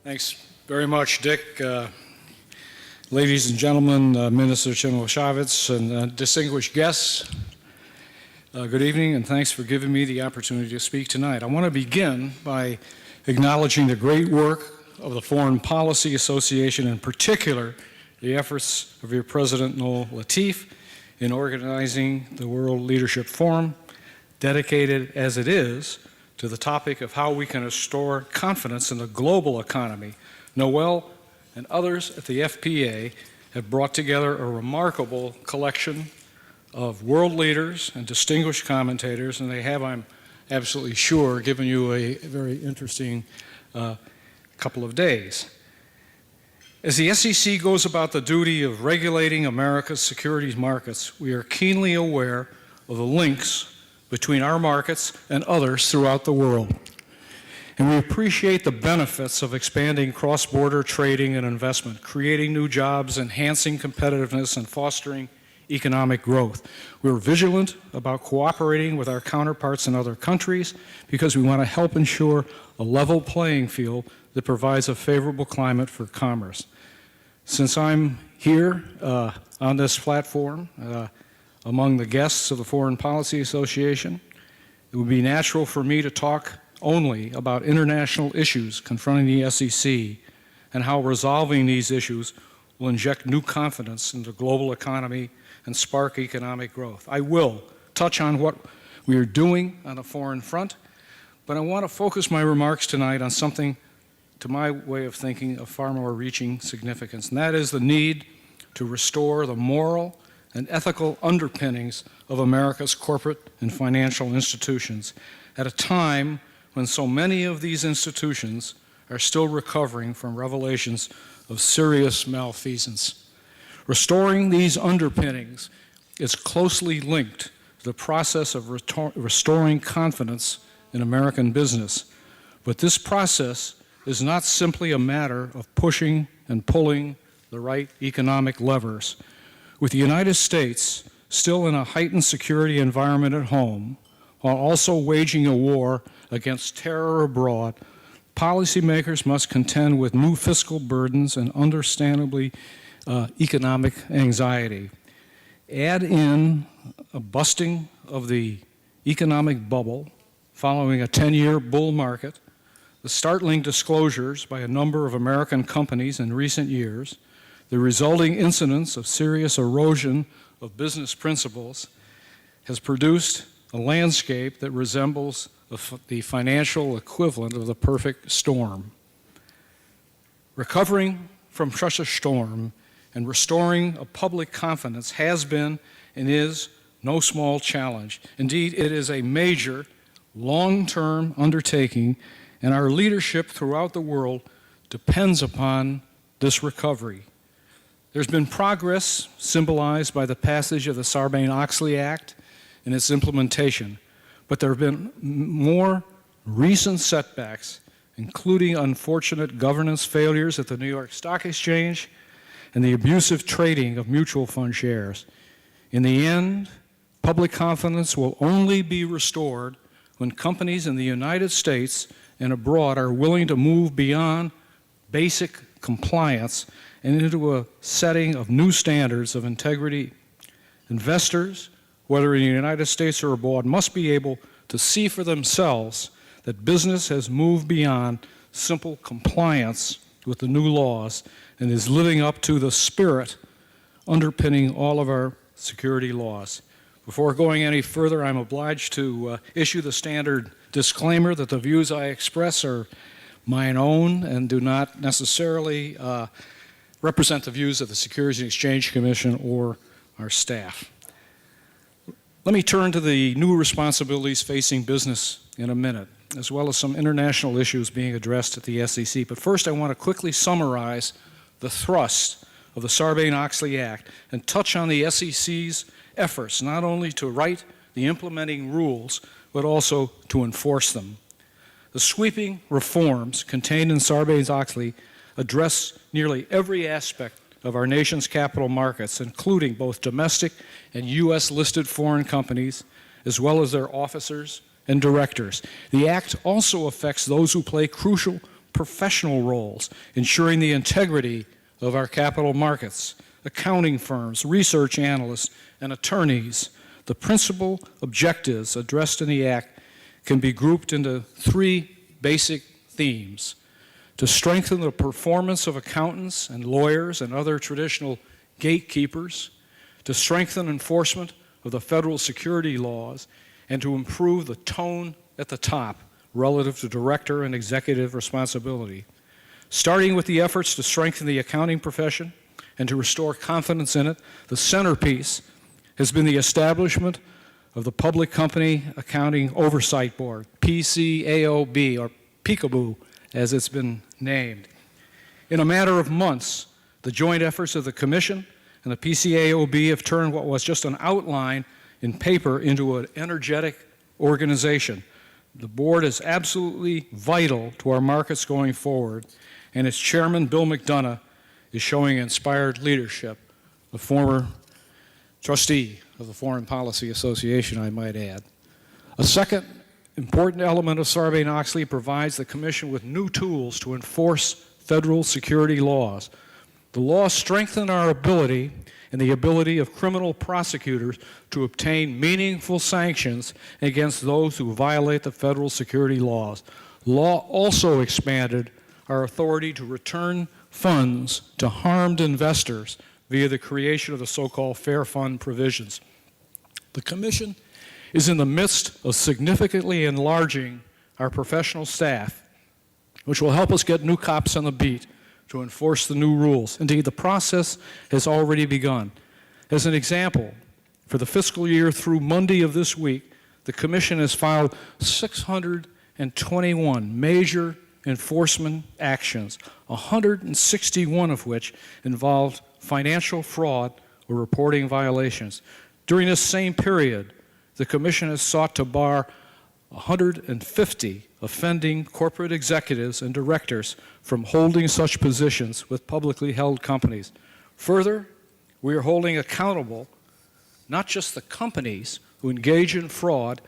Thanks very much, Dick. Ladies and gentlemen, Minister Cimoszewicz and distinguished guests, good evening and thanks for giving me the opportunity to speak tonight. I want to begin by acknowledging the great work of the Foreign Policy Association, in particular the efforts of your President Noel Lateef in organizing the World Leadership Forum, dedicated as it is to the topic of how we can restore confidence in the global economy. Noel and others at the FPA have brought together a remarkable collection of world leaders and distinguished commentators, and they have, I'm absolutely sure, given you a very interesting couple of days. As the SEC goes about the duty of regulating America's securities markets, we are keenly aware of the links between our markets and others throughout the world. And we appreciate the benefits of expanding cross-border trading and investment, creating new jobs, enhancing competitiveness, and fostering economic growth. We're vigilant about cooperating with our counterparts in other countries because we want to help ensure a level playing field that provides a favorable climate for commerce. Since I'm here on this platform, among the guests of the Foreign Policy Association, it would be natural for me to talk only about international issues confronting the SEC and how resolving these issues will inject new confidence in the global economy and spark economic growth. I will touch on what we are doing on the foreign front, but I want to focus my remarks tonight on something, to my way of thinking, of far more reaching significance, and that is the need to restore the moral and ethical underpinnings of America's corporate and financial institutions at a time when so many of these institutions are still recovering from revelations of serious malfeasance. Restoring these underpinnings is closely linked to the process of restoring confidence in American business. But this process is not simply a matter of pushing and pulling the right economic levers. With the United States still in a heightened security environment at home, while also waging a war against terror abroad, policymakers must contend with new fiscal burdens and understandably economic anxiety. Add in a busting of the economic bubble following a 10-year bull market, the startling disclosures by a number of American companies in recent years, the resulting incidents of serious erosion of business principles, has produced a landscape that resembles the financial equivalent of the perfect storm. Recovering from such a storm and restoring a public confidence has been and is no small challenge. Indeed, it is a major, long-term undertaking, and our leadership throughout the world depends upon this recovery. There's been progress symbolized by the passage of the Sarbanes-Oxley Act and its implementation, but there have been more recent setbacks, including unfortunate governance failures at the New York Stock Exchange and the abusive trading of mutual fund shares. In the end, public confidence will only be restored when companies in the United States and abroad are willing to move beyond basic compliance and into a setting of new standards of integrity. Investors, whether in the United States or abroad, must be able to see for themselves that business has moved beyond simple compliance with the new laws and is living up to the spirit underpinning all of our security laws. Before going any further, I'm obliged to issue the standard disclaimer that the views I express are mine own and do not necessarily represent the views of the Securities and Exchange Commission or our staff. Let me turn to the new responsibilities facing business in a minute, as well as some international issues being addressed at the SEC. But first, I want to quickly summarize the thrust of the Sarbanes-Oxley Act and touch on the SEC's efforts not only to write the implementing rules, but also to enforce them. The sweeping reforms contained in Sarbanes-Oxley address nearly every aspect of our nation's capital markets, including both domestic and U.S.-listed foreign companies, as well as their officers and directors. The Act also affects those who play crucial professional roles, ensuring the integrity of our capital markets, accounting firms, research analysts, and attorneys. The principal objectives addressed in the Act can be grouped into three basic themes: to strengthen the performance of accountants and lawyers and other traditional gatekeepers, to strengthen enforcement of the federal security laws, and to improve the tone at the top relative to director and executive responsibility. Starting with the efforts to strengthen the accounting profession and to restore confidence in it, the centerpiece has been the establishment of the Public Company Accounting Oversight Board, PCAOB, or Peekaboo, as it's been named. In a matter of months, the joint efforts of the Commission and the PCAOB have turned what was just an outline in paper into an energetic organization. The board is absolutely vital to our markets going forward, and its chairman, Bill McDonough, is showing inspired leadership, a former trustee of the Foreign Policy Association, I might add. A second important element of Sarbanes-Oxley provides the Commission with new tools to enforce federal security laws. The laws strengthen our ability and the ability of criminal prosecutors to obtain meaningful sanctions against those who violate the federal security laws. Law also expanded our authority to return funds to harmed investors via the creation of the so-called Fair Fund provisions. The Commission is in the midst of significantly enlarging our professional staff, which will help us get new cops on the beat to enforce the new rules. Indeed, the process has already begun. As an example, for the fiscal year through Monday of this week, the Commission has filed 621 major enforcement actions, 161 of which involved financial fraud or reporting violations. During this same period, the Commission has sought to bar 150 offending corporate executives and directors from holding such positions with publicly held companies. Further, we are holding accountable not just the companies who engage in fraud,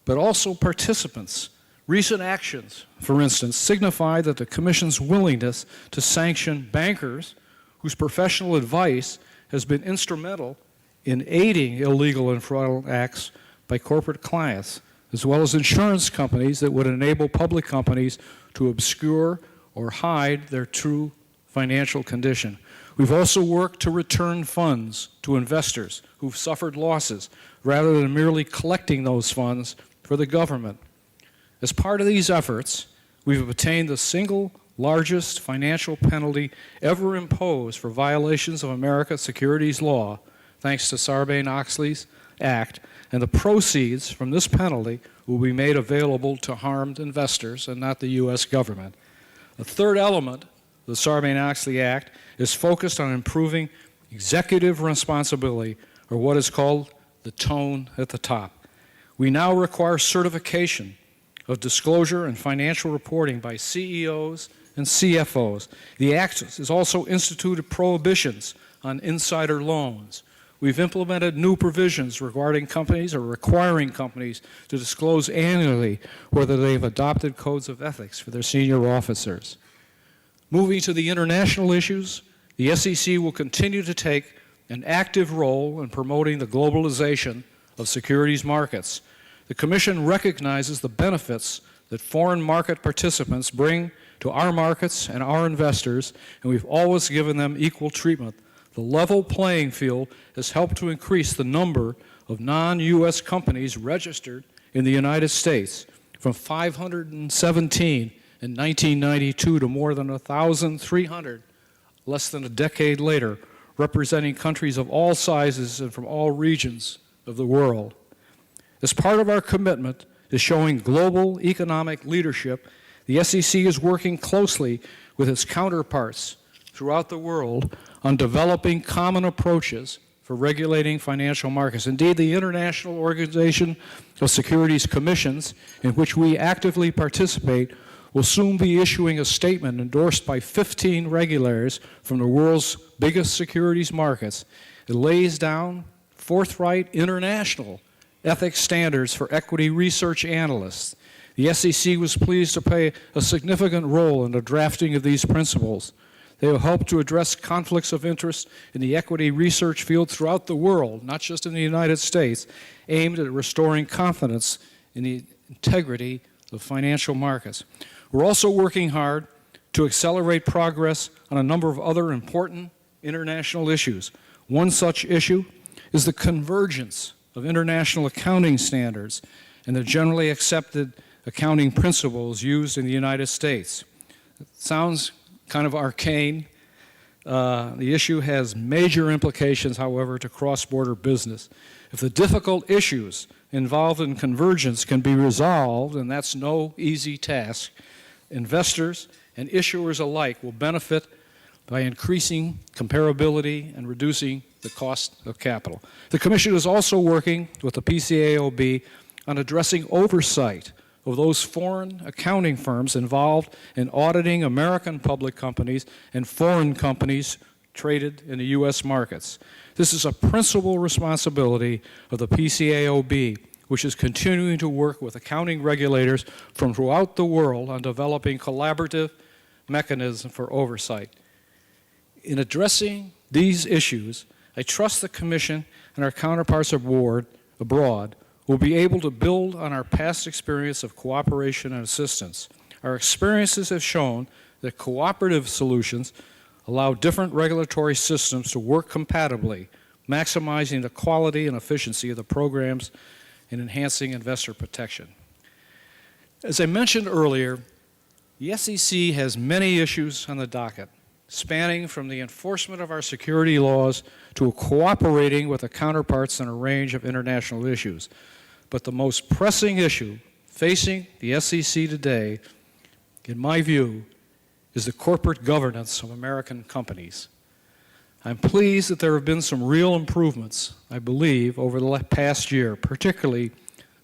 but also participants. Recent actions, for instance, signify that the Commission's willingness to sanction bankers whose professional advice has been instrumental in aiding illegal and fraudulent acts by corporate clients, as well as insurance companies that would enable public companies to obscure or hide their true financial condition. We've also worked to return funds to investors who've suffered losses, rather than merely collecting those funds for the government. As part of these efforts, we've obtained the single largest financial penalty ever imposed for violations of American securities law, thanks to Sarbanes-Oxley's Act, and the proceeds from this penalty will be made available to harmed investors and not the U.S. government. The third element of the Sarbanes-Oxley Act is focused on improving executive responsibility, or what is called the tone at the top. We now require certification of disclosure and financial reporting by CEOs and CFOs. The Act has also instituted prohibitions on insider loans. We've implemented new provisions regarding companies or requiring companies to disclose annually whether they've adopted codes of ethics for their senior officers. Moving to the international issues, the SEC will continue to take an active role in promoting the globalization of securities markets. The Commission recognizes the benefits that foreign market participants bring to our markets and our investors, and we've always given them equal treatment. The level playing field has helped to increase the number of non-U.S. companies registered in the United States from 517 in 1992 to more than 1,300 less than a decade later, representing countries of all sizes and from all regions of the world. As part of our commitment to showing global economic leadership, the SEC is working closely with its counterparts throughout the world on developing common approaches for regulating financial markets. Indeed, the International Organization of Securities Commissions, in which we actively participate, will soon be issuing a statement endorsed by 15 regulators from the world's biggest securities markets. It lays down forthright international ethics standards for equity research analysts. The SEC was pleased to play a significant role in the drafting of these principles. They will help to address conflicts of interest in the equity research field throughout the world, not just in the United States, aimed at restoring confidence in the integrity of financial markets. We're also working hard to accelerate progress on a number of other important international issues. One such issue is the convergence of international accounting standards and the generally accepted accounting principles used in the United States. It sounds kind of arcane. The issue has major implications, however, to cross-border business. If the difficult issues involved in convergence can be resolved, and that's no easy task, investors and issuers alike will benefit by increasing comparability and reducing the cost of capital. The Commission is also working with the PCAOB on addressing oversight of those foreign accounting firms involved in auditing American public companies and foreign companies traded in the U.S. markets. This is a principal responsibility of the PCAOB, which is continuing to work with accounting regulators from throughout the world on developing collaborative mechanisms for oversight. In addressing these issues, I trust the Commission and our counterparts abroad will be able to build on our past experience of cooperation and assistance. Our experiences have shown that cooperative solutions allow different regulatory systems to work compatibly, maximizing the quality and efficiency of the programs and enhancing investor protection. As I mentioned earlier, the SEC has many issues on the docket, spanning from the enforcement of our security laws to cooperating with the counterparts on a range of international issues. But the most pressing issue facing the SEC today, in my view, is the corporate governance of American companies. I'm pleased that there have been some real improvements, I believe, over the past year, particularly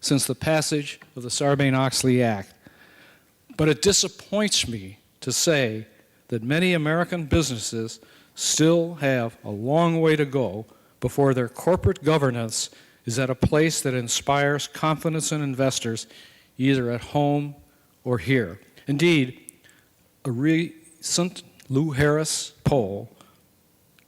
since the passage of the Sarbanes-Oxley Act. But it disappoints me to say that many American businesses still have a long way to go before their corporate governance is at a place that inspires confidence in investors either at home or here. Indeed, a recent Lou Harris poll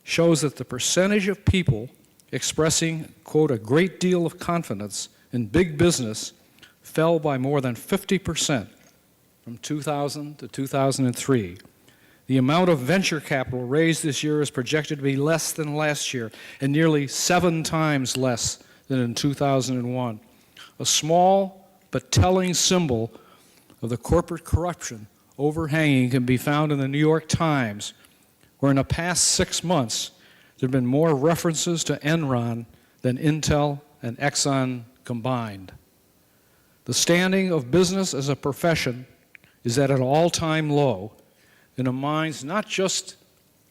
shows that the percentage of people expressing, quote, a great deal of confidence in big business fell by more than 50% from 2000 to 2003. The amount of venture capital raised this year is projected to be less than last year and nearly 7 times less than in 2001. A small but telling symbol of the corporate corruption overhanging can be found in the New York Times, where in the past 6 months there have been more references to Enron than Intel and Exxon combined. The standing of business as a profession is at an all-time low in the minds not just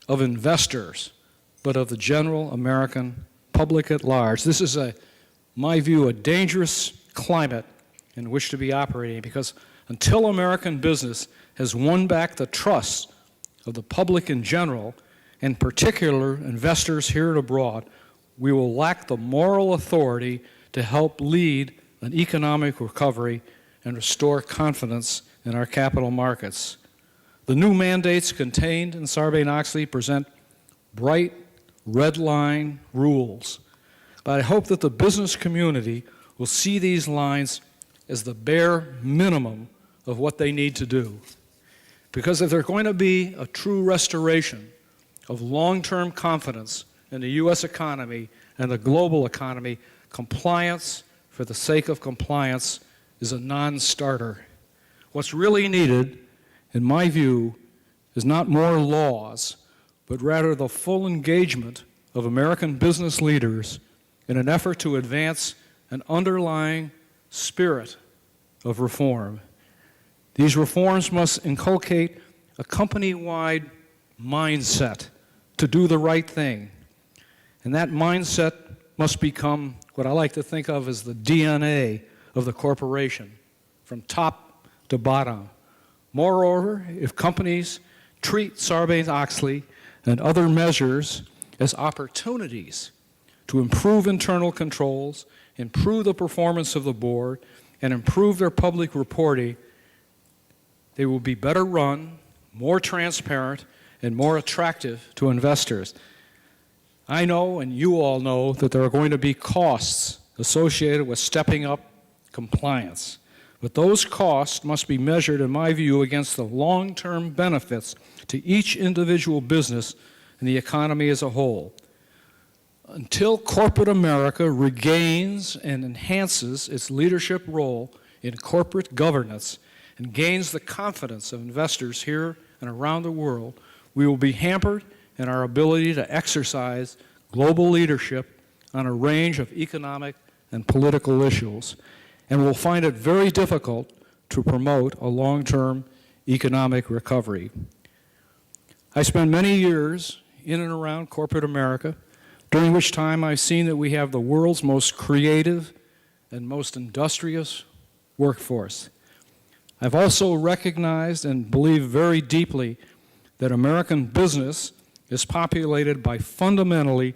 of investors, but of the general American public at large. This is, my view, a dangerous climate in which to be operating, because until American business has won back the trust of the public in general, and particular investors here and abroad, we will lack the moral authority to help lead an economic recovery and restore confidence in our capital markets. The new mandates contained in Sarbanes-Oxley present bright, red line rules, but I hope that the business community will see these lines as the bare minimum of what they need to do. Because if there's going to be a true restoration of long-term confidence in the U.S. economy and the global economy, compliance for the sake of compliance is a non-starter. What's really needed, in my view, is not more laws, but rather the full engagement of American business leaders in an effort to advance an underlying spirit of reform. These reforms must inculcate a company-wide mindset to do the right thing. And that mindset must become what I like to think of as the DNA of the corporation, from top to bottom. Moreover, if companies treat Sarbanes-Oxley and other measures as opportunities to improve internal controls, improve the performance of the board, and improve their public reporting, they will be better run, more transparent, and more attractive to investors. I know, and you all know, that there are going to be costs associated with stepping up compliance. But those costs must be measured, in my view, against the long-term benefits to each individual business and the economy as a whole. Until corporate America regains and enhances its leadership role in corporate governance and gains the confidence of investors here and around the world, we will be hampered in our ability to exercise global leadership on a range of economic and political issues, and will find it very difficult to promote a long-term economic recovery. I spent many years in and around corporate America, during which time I've seen that we have the world's most creative and most industrious workforce. I've also recognized and believe very deeply that American business is populated by fundamentally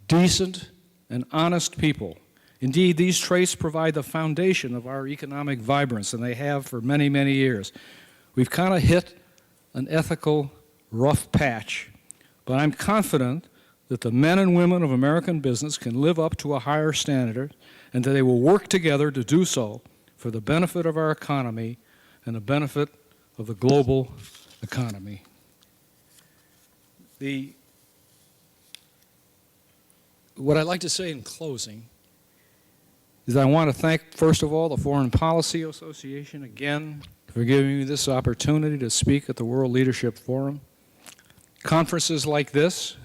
decent and honest people. Indeed, these traits provide the foundation of our economic vibrance, and they have for many, many years. We've kind of hit an ethical rough patch, but I'm confident that the men and women of American business can live up to a higher standard, and that they will work together to do so for the benefit of our economy and the benefit of the global economy. What I'd like to say in closing is I want to thank, first of all, the Foreign Policy Association again for giving me this opportunity to speak at the World Leadership Forum. Conferences like this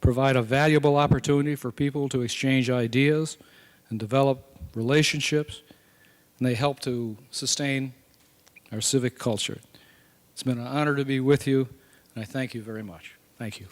provide a valuable opportunity for people to exchange ideas and develop relationships, and they help to sustain our civic culture. It's been an honor to be with you, and I thank you very much. Thank you.